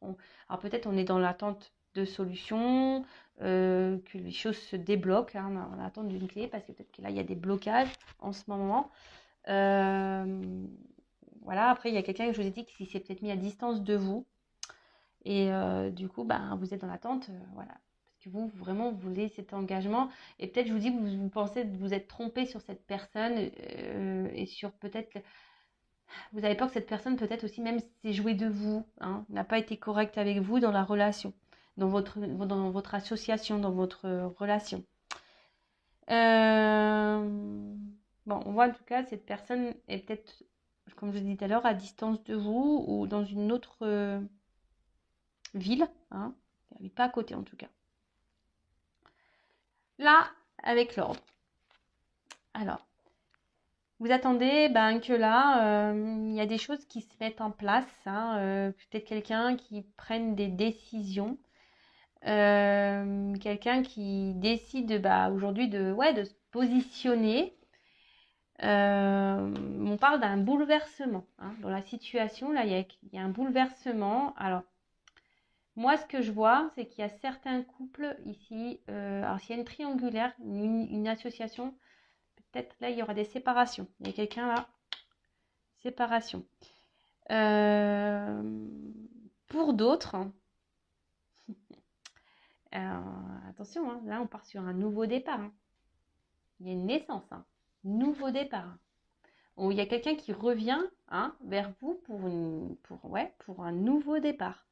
Alors peut-être on est dans l'attente de solutions, que les choses se débloquent. Hein, on attend d'une clé parce que peut-être que là, il y a des blocages en ce moment. Voilà, après, il y a quelqu'un que je vous ai dit qui s'est peut-être mis à distance de vous. Et du coup, bah, vous êtes dans l'attente, voilà. Parce que vous, vraiment, vous voulez cet engagement. Et peut-être, je vous dis, vous pensez que vous êtes trompé sur cette personne et sur peut-être... Vous avez peur que cette personne, peut-être aussi, même s'est jouée de vous, hein, n'a pas été correcte avec vous dans la relation, dans votre association, dans votre relation. Bon, on voit en tout cas, cette personne est peut-être, comme je l'ai dit tout à l'heure, à distance de vous ou dans une autre... ville, hein, pas à côté en tout cas. Là, avec l'ordre. Alors, vous attendez que là, il y a des choses qui se mettent en place. Hein, peut-être quelqu'un qui prenne des décisions. Quelqu'un qui décide aujourd'hui de se positionner. On parle d'un bouleversement. Hein, dans la situation, là, il y a un bouleversement. Alors, moi, ce que je vois, c'est qu'il y a certains couples ici. Alors, s'il y a une triangulaire, une association, peut-être là, il y aura des séparations. Il y a quelqu'un là, séparation. Pour d'autres, attention, hein, là, on part sur un nouveau départ. Hein. Il y a une naissance, hein, nouveau départ. Où il y a quelqu'un qui revient hein, vers vous pour un nouveau départ.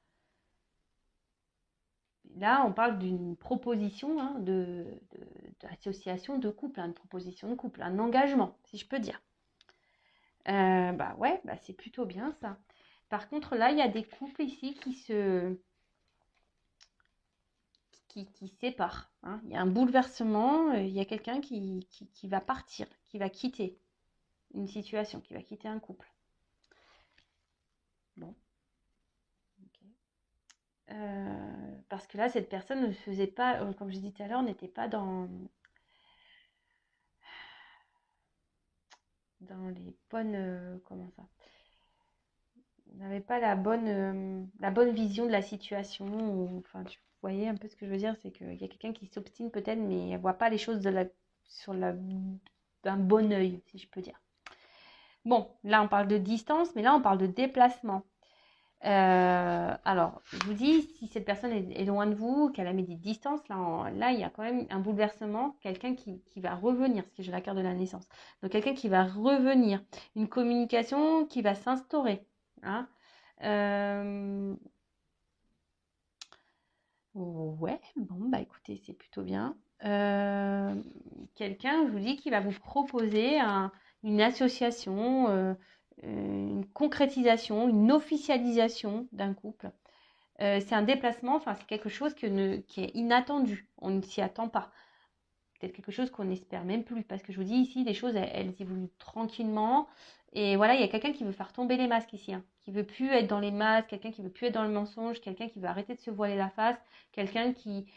Là, on parle d'une proposition hein, d'association de couple, une proposition de couple, un engagement, si je peux dire. C'est plutôt bien ça. Par contre, là, il y a des couples ici qui séparent. Hein. Il y a un bouleversement, il y a quelqu'un qui va partir, qui va quitter une situation, qui va quitter un couple. Bon. Parce que là, cette personne ne faisait pas, comme je disais tout à l'heure, n'était pas dans les bonnes... comment ça n'avait pas la bonne vision de la situation. Enfin, tu voyez un peu ce que je veux dire, c'est qu'il y a quelqu'un qui s'obstine peut-être, mais ne voit pas les choses d'un bon œil, si je peux dire. Bon, là, on parle de distance, mais là, on parle de déplacement. Alors, je vous dis, si cette personne est loin de vous, qu'elle a mis des distances, là, il y a quand même un bouleversement, quelqu'un qui va revenir, parce que j'ai la carte de la naissance. Donc, quelqu'un qui va revenir, une communication qui va s'instaurer. Hein. Euh, ouais, bon, bah écoutez, c'est plutôt bien. Quelqu'un, je vous dis, qui va vous proposer une association, une concrétisation, une officialisation d'un couple. C'est un déplacement, enfin c'est quelque chose qui est inattendu, on ne s'y attend pas. Peut-être quelque chose qu'on n'espère même plus, parce que je vous dis ici, les choses, elles évoluent tranquillement. Et voilà, il y a quelqu'un qui veut faire tomber les masques ici, hein, qui veut plus être dans les masques, quelqu'un qui veut plus être dans le mensonge, quelqu'un qui veut arrêter de se voiler la face, quelqu'un qui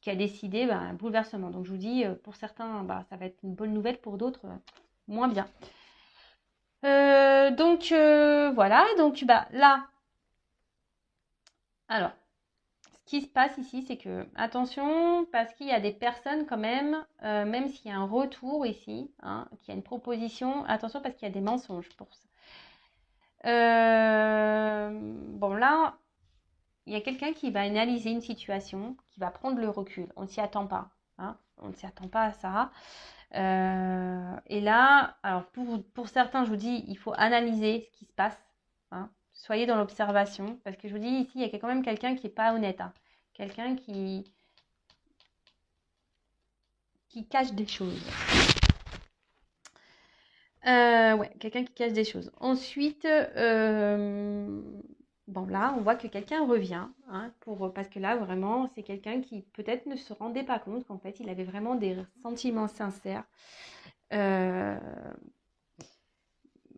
a décidé un bouleversement. Donc je vous dis, pour certains, ça va être une bonne nouvelle, pour d'autres, moins bien. Voilà, donc là, alors, ce qui se passe ici, c'est que, attention, parce qu'il y a des personnes quand même s'il y a un retour ici, hein, qu'il y a une proposition, attention parce qu'il y a des mensonges pour ça. Bon, là, il y a quelqu'un qui va analyser une situation, qui va prendre le recul. On ne s'y attend pas. Hein, on ne s'y attend pas à ça. Et là, alors pour certains, je vous dis, il faut analyser ce qui se passe. Hein. Soyez dans l'observation. Parce que je vous dis, ici, il y a quand même quelqu'un qui n'est pas honnête. Hein. Quelqu'un qui cache des choses. Ouais, quelqu'un qui cache des choses. Ensuite, bon là, on voit que quelqu'un revient, hein, parce que là, vraiment, c'est quelqu'un qui peut-être ne se rendait pas compte qu'en fait, il avait vraiment des sentiments sincères.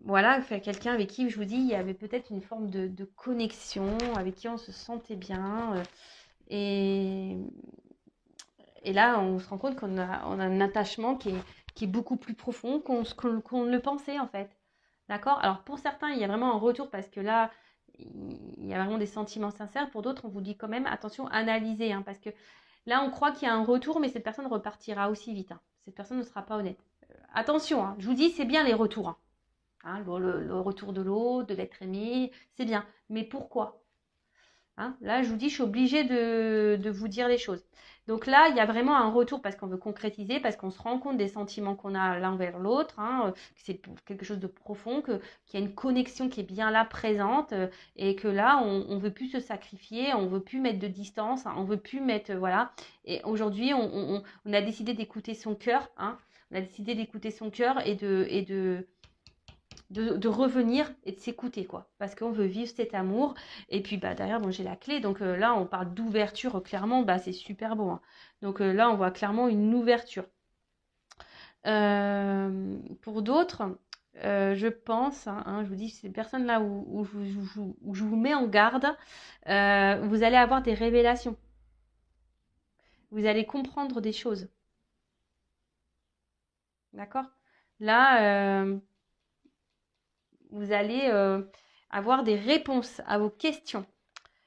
Voilà, quelqu'un avec qui, je vous dis, il y avait peut-être une forme de connexion, avec qui on se sentait bien. Et, et là, on se rend compte on a un attachement qui est beaucoup plus profond qu'on ne le pensait, en fait. D'accord? Alors, pour certains, il y a vraiment un retour parce que là, il y a vraiment des sentiments sincères. Pour d'autres, on vous dit quand même, attention, analysez, hein, parce que là, on croit qu'il y a un retour, mais cette personne repartira aussi vite. Hein. Cette personne ne sera pas honnête. Attention, hein, je vous dis, c'est bien les retours. Hein. Hein, le retour de l'autre, de l'être aimé, c'est bien. Mais pourquoi? Hein, là, je vous dis, je suis obligée de vous dire les choses. Donc là, il y a vraiment un retour parce qu'on veut concrétiser, parce qu'on se rend compte des sentiments qu'on a l'un vers l'autre, hein, que c'est quelque chose de profond, qu'il y a une connexion qui est bien là, présente, et que là, on ne veut plus se sacrifier, on ne veut plus mettre de distance, hein, on ne veut plus mettre, voilà. Et aujourd'hui, on a décidé d'écouter son cœur, hein, on a décidé d'écouter son cœur et de revenir et de s'écouter, quoi. Parce qu'on veut vivre cet amour. Et puis, derrière, bon, j'ai la clé. Donc là, on parle d'ouverture, clairement, c'est super beau. Hein. Donc là, on voit clairement une ouverture. Pour d'autres, je pense, hein, je vous dis, ces personnes-là où je vous mets en garde, vous allez avoir des révélations. Vous allez comprendre des choses. D'accord? Là, vous allez avoir des réponses à vos questions.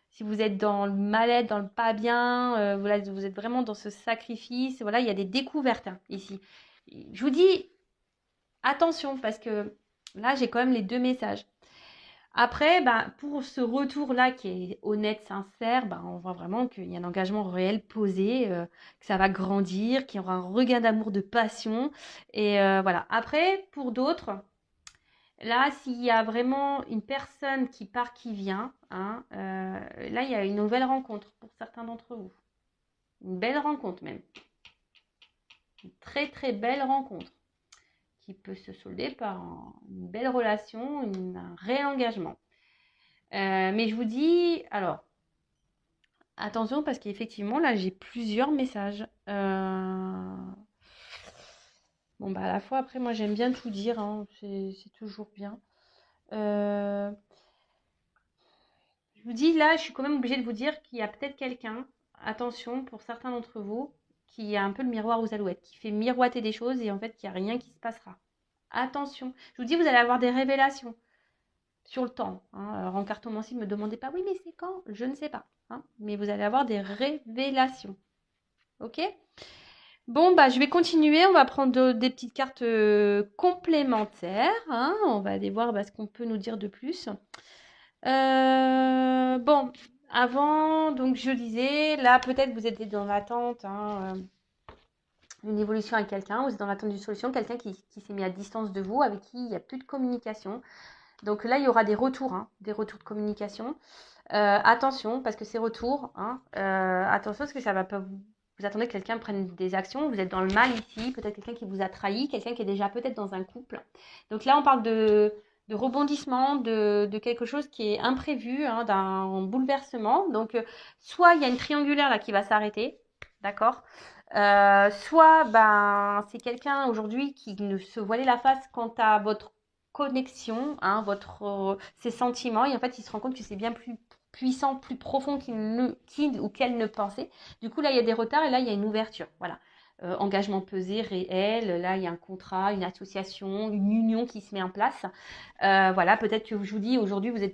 Si vous êtes dans le mal-être, dans le pas bien, voilà, vous êtes vraiment dans ce sacrifice, voilà, il y a des découvertes hein, ici. Je vous dis attention parce que là, j'ai quand même les deux messages. Après, pour ce retour-là qui est honnête, sincère, on voit vraiment qu'il y a un engagement réel posé, que ça va grandir, qu'il y aura un regain d'amour, de passion. Et voilà. Après, pour d'autres, là, s'il y a vraiment une personne qui part, qui vient, hein, là, il y a une nouvelle rencontre pour certains d'entre vous. Une belle rencontre même. Une très très belle rencontre qui peut se solder par une belle relation, un réel engagement. Mais je vous dis, alors, attention parce qu'effectivement, là, j'ai plusieurs messages. Bon, à la fois, après, moi, j'aime bien tout dire, hein, c'est toujours bien. Je vous dis, là, je suis quand même obligée de vous dire qu'il y a peut-être quelqu'un, attention, pour certains d'entre vous, qui a un peu le miroir aux alouettes, qui fait miroiter des choses et en fait, qu'il n'y a rien qui se passera. Attention. Je vous dis, vous allez avoir des révélations sur le temps. Hein. Alors, en cartomancie, ne me demandez pas, oui, mais c'est quand? Je ne sais pas. Hein. Mais vous allez avoir des révélations. Ok? Bon, bah, je vais continuer. On va prendre des petites cartes complémentaires, hein. On va aller voir ce qu'on peut nous dire de plus. Bon, avant, donc je disais, là, peut-être vous êtes dans l'attente, hein, d'une évolution avec quelqu'un. Vous êtes dans l'attente d'une solution. Quelqu'un qui s'est mis à distance de vous, avec qui il n'y a plus de communication. Donc là, il y aura des retours, hein, des retours de communication. Attention, parce que ces retours, hein, attention, parce que ça va pas vous attendez que quelqu'un prenne des actions. Vous êtes dans le mal ici. Peut-être quelqu'un qui vous a trahi, quelqu'un qui est déjà peut-être dans un couple. Donc là, on parle de rebondissement, de quelque chose qui est imprévu, hein, d'un bouleversement. Donc, soit il y a une triangulaire là qui va s'arrêter, d'accord. Soit c'est quelqu'un aujourd'hui qui ne se voilait la face quant à votre connexion, hein, ses sentiments, et en fait il se rend compte que c'est bien plus puissant, plus profond qu'il ou qu'elle ne pensait. Du coup là il y a des retards et là il y a une ouverture, voilà. Engagement pesé, réel, là il y a un contrat, une association, une union qui se met en place. Voilà, peut-être que je vous dis aujourd'hui il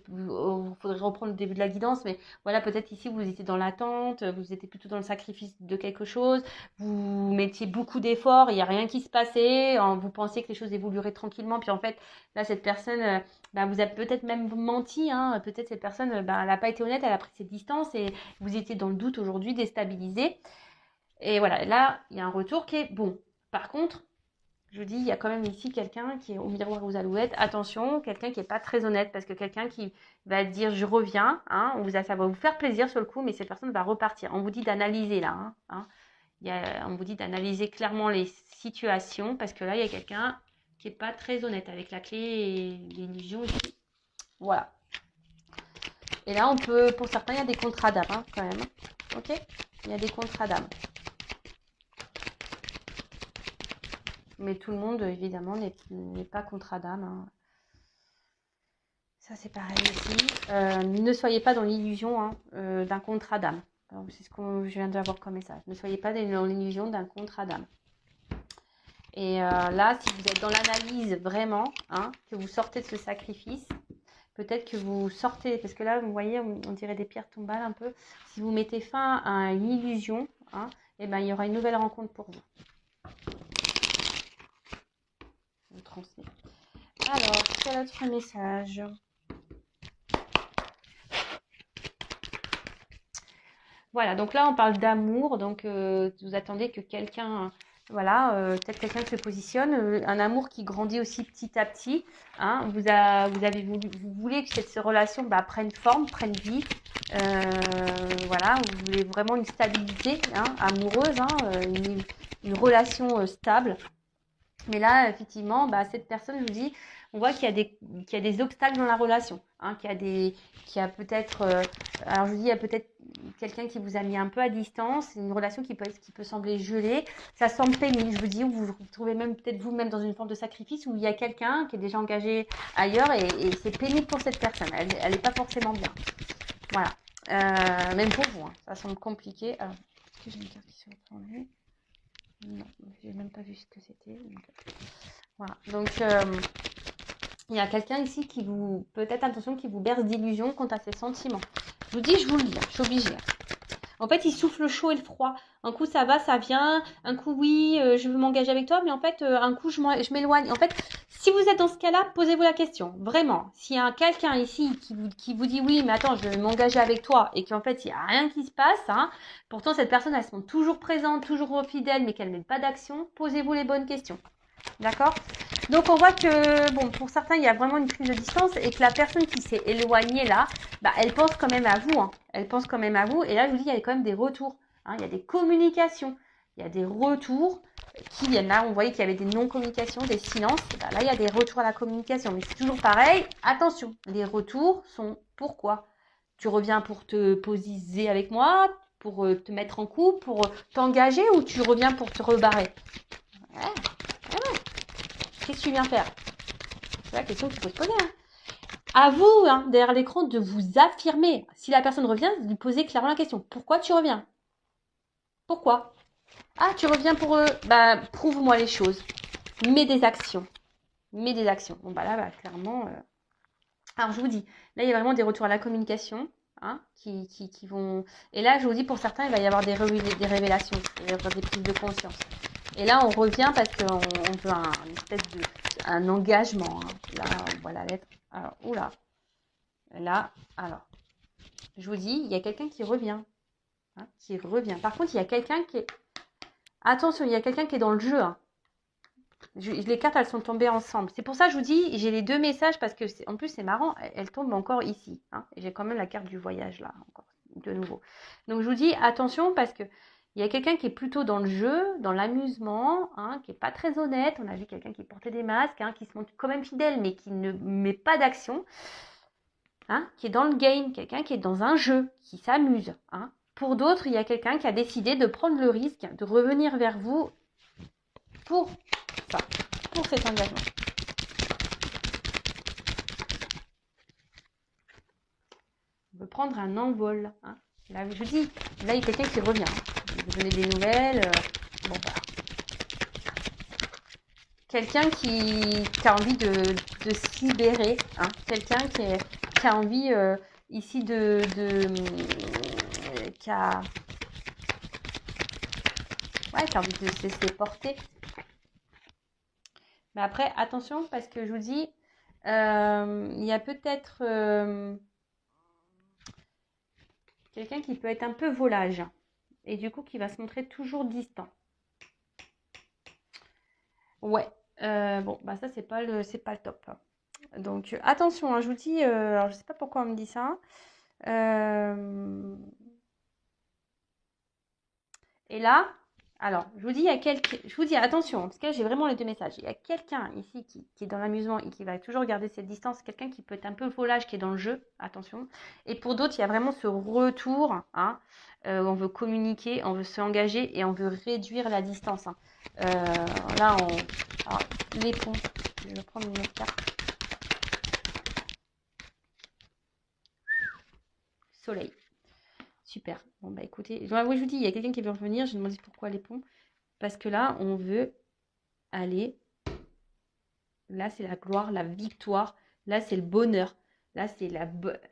faudrait reprendre le début de la guidance, mais voilà, peut-être ici vous étiez dans l'attente, vous étiez plutôt dans le sacrifice de quelque chose, vous mettiez beaucoup d'efforts, il n'y a rien qui se passait, vous pensiez que les choses évolueraient tranquillement, puis en fait là cette personne vous a peut-être même menti, hein, peut-être cette personne elle n'a pas été honnête, elle a pris ses distances et vous étiez dans le doute aujourd'hui, déstabilisé. Et voilà, là, il y a un retour qui est bon. Par contre, je vous dis, il y a quand même ici quelqu'un qui est au miroir aux alouettes. Attention, quelqu'un qui n'est pas très honnête, parce que quelqu'un qui va dire je reviens, hein, ça va vous faire plaisir sur le coup, mais cette personne va repartir. On vous dit d'analyser là, hein. On vous dit d'analyser clairement les situations, parce que là, il y a quelqu'un qui n'est pas très honnête avec la clé et l'illusion ici. Voilà. Et là, pour certains, il y a des contrats d'âme, hein, quand même. Ok ? Il y a des contrats d'âme. Mais tout le monde, évidemment, n'est pas contrat d'âme, hein. Ça, c'est pareil ici. Ne soyez pas dans l'illusion, hein, d'un contrat d'âme. C'est ce que je viens d'avoir comme message. Ne soyez pas dans l'illusion d'un contrat d'âme. Et là, si vous êtes dans l'analyse vraiment, hein, que vous sortez de ce sacrifice, peut-être que vous sortez, parce que là, vous voyez, on dirait des pierres tombales un peu. Si vous mettez fin à une illusion, hein, il y aura une nouvelle rencontre pour vous. Je vous transmets. Alors, quel autre message ? Voilà, donc là, on parle d'amour. Donc, vous attendez que quelqu'un, voilà, peut-être quelqu'un se positionne. Un amour qui grandit aussi petit à petit, hein. Vous voulez que cette relation prenne forme, prenne vie. Voilà, vous voulez vraiment une stabilité, hein, amoureuse, hein, une relation stable. Mais là, effectivement, cette personne, je vous dis, on voit qu'il y a des obstacles dans la relation, hein, qu'il y a peut-être, alors je vous dis, il y a peut-être quelqu'un qui vous a mis un peu à distance, une relation qui peut sembler gelée, ça semble pénible, je vous dis, vous vous retrouvez même peut-être vous-même dans une forme de sacrifice où il y a quelqu'un qui est déjà engagé ailleurs et c'est pénible pour cette personne, elle n'est pas forcément bien. Voilà, même pour vous, hein, ça semble compliqué. Alors, est-ce que j'ai une carte qui se retournée ? Non, j'ai même pas vu ce que c'était. Voilà. Donc, il y a quelqu'un ici qui vous, peut-être attention, qui vous berce d'illusions quant à ses sentiments. Je vous dis, je vous le dis, je suis obligée. En fait, il souffle le chaud et le froid. Un coup, ça va, ça vient. Un coup, oui, je veux m'engager avec toi. Mais en fait, un coup, je m'éloigne. En fait, si vous êtes dans ce cas-là, posez-vous la question. Vraiment. S'il y a quelqu'un ici qui vous dit oui, mais attends, je veux m'engager avec toi et qu'en fait, il n'y a rien qui se passe, hein, pourtant, cette personne, elle se montre toujours présente, toujours fidèle, mais qu'elle ne met pas d'action, posez-vous les bonnes questions. D'accord ? Donc, on voit que, bon, pour certains, il y a vraiment une prise de distance et que la personne qui s'est éloignée là, elle pense quand même à vous, hein. Elle pense quand même à vous. Et là, je vous dis, il y a quand même des retours, hein. Il y a des communications, il y a des retours qui viennent là. On voyait qu'il y avait des non-communications, des silences. Là, il y a des retours à la communication. Mais c'est toujours pareil. Attention, les retours sont pourquoi ? Tu reviens pour te positionner avec moi, pour te mettre en couple, pour t'engager ou tu reviens pour te rebarrer ? Ouais. Qu'est-ce que tu viens faire ? C'est la question qu'il faut se poser, hein. À vous, hein, derrière l'écran, de vous affirmer. Si la personne revient, de lui poser clairement la question. Pourquoi tu reviens ? Pourquoi ? Ah, tu reviens pour eux. Prouve-moi les choses. Mets des actions. Bon, là, clairement... Alors, je vous dis, là, il y a vraiment des retours à la communication, hein, qui vont... Et là, je vous dis, pour certains, il va y avoir des révélations. Il va y avoir des prises de conscience. Et là, on revient parce qu'on veut une espèce un engagement. Hein. Là, on voit la lettre. Alors, oula. Là, alors, je vous dis, il y a quelqu'un qui revient. Hein, qui revient. Par contre, il y a quelqu'un qui est... Attention, il y a quelqu'un qui est dans le jeu. Hein. Les cartes, elles sont tombées ensemble. C'est pour ça que je vous dis, j'ai les deux messages parce que, en plus, c'est marrant, elles tombent encore ici. Hein, et j'ai quand même la carte du voyage là, encore, de nouveau. Donc, je vous dis, attention parce que il y a quelqu'un qui est plutôt dans le jeu, dans l'amusement, hein, qui n'est pas très honnête. On a vu quelqu'un qui portait des masques, hein, qui se montre quand même fidèle, mais qui ne met pas d'action. Hein, qui est dans le game, quelqu'un qui est dans un jeu, qui s'amuse. Hein. Pour d'autres, il y a quelqu'un qui a décidé de prendre le risque de revenir vers vous pour ça, pour cet engagement. On veut prendre un envol. Hein. Là, je vous dis, là, il y a quelqu'un qui revient. Hein. Vous donnez des nouvelles. Bon, voilà. Quelqu'un qui a envie de se libérer. Hein. Quelqu'un qui a envie ici qui a envie de se laisser porter. Mais après, attention, parce que je vous dis, il y a peut-être quelqu'un qui peut être un peu volage. Et du coup, qui va se montrer toujours distant. Ouais. Bon, bah ça, c'est pas le top. Donc, attention, hein, je vous dis, alors je sais pas pourquoi on me dit ça. Et là, alors, je vous dis, je vous dis, attention, parce que là, j'ai vraiment les deux messages. Il y a quelqu'un ici qui est dans l'amusement et qui va toujours garder cette distance. Quelqu'un qui peut être un peu volage, qui est dans le jeu, attention. Et pour d'autres, il y a vraiment ce retour, hein, où on veut communiquer, on veut s'engager et on veut réduire la distance. Hein. Là, alors, les ponts, je vais prendre une autre carte. Soleil. Super. Bon, bah écoutez, oui, je vous dis, il y a quelqu'un qui veut revenir. Je me demande pourquoi les ponts. Parce que là, on veut aller. Là, c'est la gloire, la victoire. Là, c'est le bonheur. Là,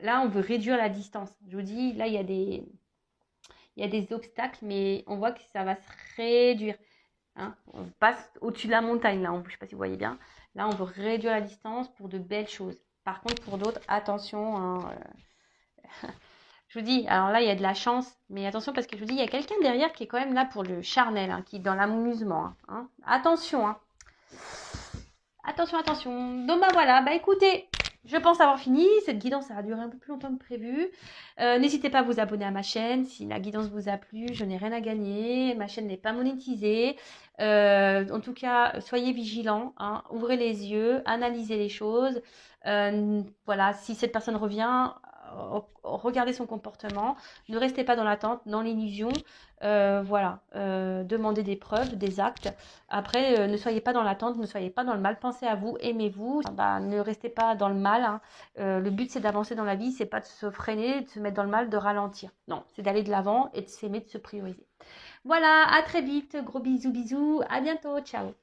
là, on veut réduire la distance. Je vous dis, là, il y a des obstacles, mais on voit que ça va se réduire. Hein. On passe au-dessus de la montagne, là. Je ne sais pas si vous voyez bien. Là, on veut réduire la distance pour de belles choses. Par contre, pour d'autres, attention. Hein, je vous dis, alors là, il y a de la chance, mais attention parce que je vous dis, il y a quelqu'un derrière qui est quand même là pour le charnel, hein, qui est dans l'amusement. Hein. Attention, hein. Attention, attention. Donc, bah voilà, bah écoutez, je pense avoir fini. Cette guidance, ça a duré un peu plus longtemps que prévu. N'hésitez pas à vous abonner à ma chaîne. Si la guidance vous a plu, je n'ai rien à gagner. Ma chaîne n'est pas monétisée. En tout cas, soyez vigilants. Hein. Ouvrez les yeux, analysez les choses. Voilà, si cette personne revient, regardez son comportement. Ne restez pas dans l'attente, dans l'illusion. Voilà, demandez des preuves, des actes. Après, ne soyez pas dans l'attente, ne soyez pas dans le mal. Pensez à vous, aimez-vous. Bah, ne restez pas dans le mal. Hein. Le but, c'est d'avancer dans la vie. C'est pas de se freiner, de se mettre dans le mal, de ralentir. Non, c'est d'aller de l'avant et de s'aimer, de se prioriser. Voilà, à très vite. Gros bisous, bisous. À bientôt. Ciao.